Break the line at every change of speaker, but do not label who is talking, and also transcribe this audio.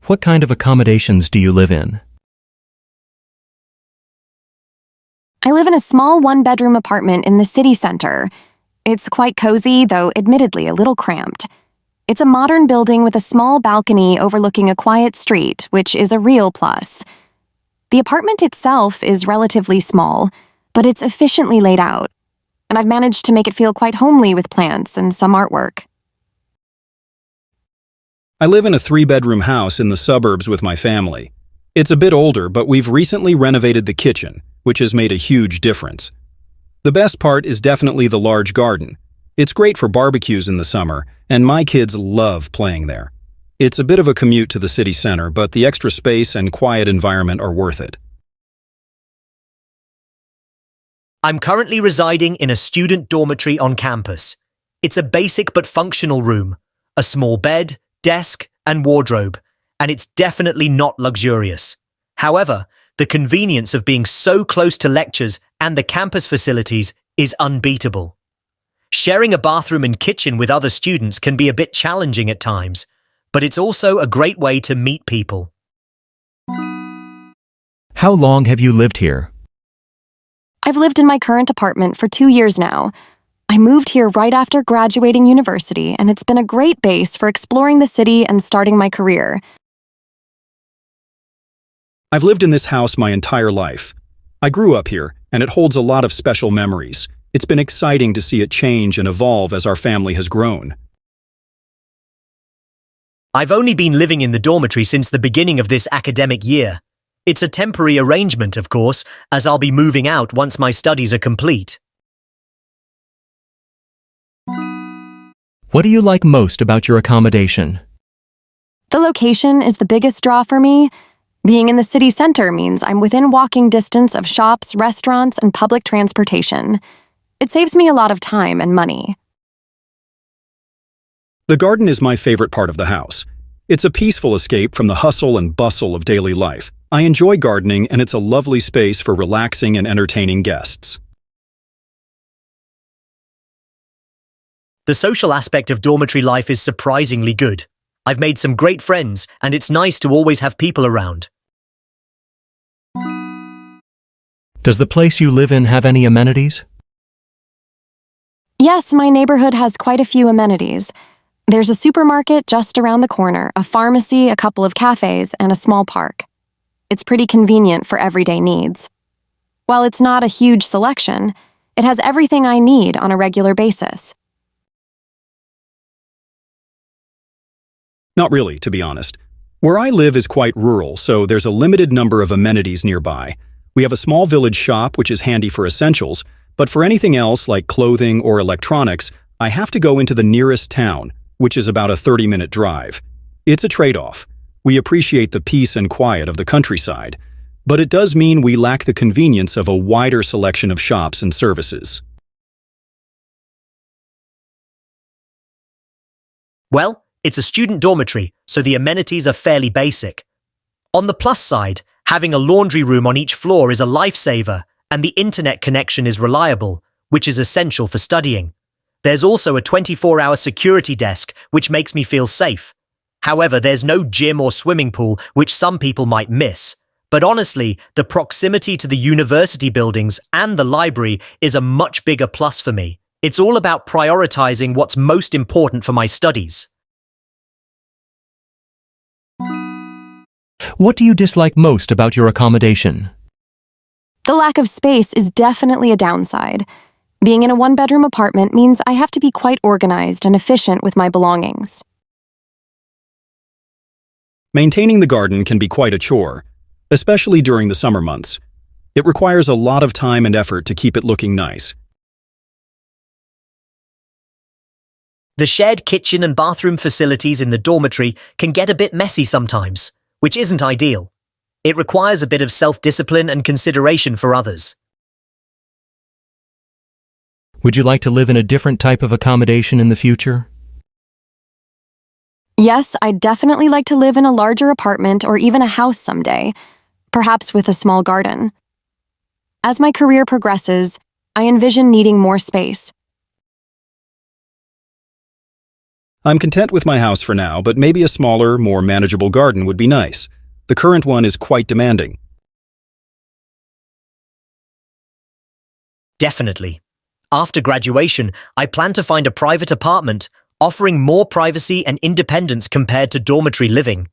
What kind of accommodations do you live in?
I live in a small one-bedroom apartment in the city center. It's quite cozy, though admittedly a little cramped. It's a modern building with a small balcony overlooking a quiet street, which is a real plus. The apartment itself is relatively small, but it's efficiently laid out, and I've managed to make it feel quite homely with plants and some artwork.
I live in a 3-bedroom house in the suburbs with my family. It's a bit older, but we've recently renovated the kitchen, which has made a huge difference. The best part is definitely the large garden. It's great for barbecues in the summer, and my kids love playing there. It's a bit of a commute to the city center, but the extra space and quiet environment are worth it.
I'm currently residing in a student dormitory on campus. It's a basic but functional room, a small bed, desk, and wardrobe, and it's definitely not luxurious. However, the convenience of being so close to lectures and the campus facilities is unbeatable. Sharing a bathroom and kitchen with other students can be a bit challenging at times, but it's also a great way to meet people.
How long have you lived here?
I've lived in my current apartment for 2 years now. I moved here right after graduating university, and it's been a great base for exploring the city and starting my career.
I've lived in this house my entire life. I grew up here, and it holds a lot of special memories. It's been exciting to see it change and evolve as our family has grown.
I've only been living in the dormitory since the beginning of this academic year. It's a temporary arrangement, of course, as I'll be moving out once my studies are complete.
What do you like most about your accommodation?
The location is the biggest draw for me. Being in the city center means I'm within walking distance of shops, restaurants, and public transportation. It saves me a lot of time and money.
The garden is my favorite part of the house. It's a peaceful escape from the hustle and bustle of daily life. I enjoy gardening, and it's a lovely space for relaxing and entertaining guests.
The social aspect of dormitory life is surprisingly good. I've made some great friends, and it's nice to always have people around.
Does the place you live in have any amenities?
Yes, my neighborhood has quite a few amenities. There's a supermarket just around the corner, a pharmacy, a couple of cafes, and a small park. It's pretty convenient for everyday needs. While it's not a huge selection, it has everything I need on a regular basis.
Not really, to be honest. Where I live is quite rural, so there's a limited number of amenities nearby. We have a small village shop, which is handy for essentials, but for anything else like clothing or electronics, I have to go into the nearest town, which is about a 30-minute drive. It's a trade-off. We appreciate the peace and quiet of the countryside, but it does mean we lack the convenience of a wider selection of shops and services.
Well, it's a student dormitory, so the amenities are fairly basic. On the plus side, having a laundry room on each floor is a lifesaver, and the internet connection is reliable, which is essential for studying. There's also a 24-hour security desk, which makes me feel safe. However, there's no gym or swimming pool, which some people might miss. But honestly, the proximity to the university buildings and the library is a much bigger plus for me. It's all about prioritizing what's most important for my studies.
What do you dislike most about your accommodation?
The lack of space is definitely a downside. Being in a one-bedroom apartment means I have to be quite organized and efficient with my belongings.
Maintaining the garden can be quite a chore, especially during the summer months. It requires a lot of time and effort to keep it looking nice.
The shared kitchen and bathroom facilities in the dormitory can get a bit messy sometimes, which isn't ideal. It requires a bit of self-discipline and consideration for others.
Would you like to live in a different type of accommodation in the future?
Yes, I'd definitely like to live in a larger apartment or even a house someday, perhaps with a small garden. As my career progresses, I envision needing more space.
I'm content with my house for now, but maybe a smaller, more manageable garden would be nice. The current one is quite demanding.
Definitely. After graduation, I plan to find a private apartment, offering more privacy and independence compared to dormitory living.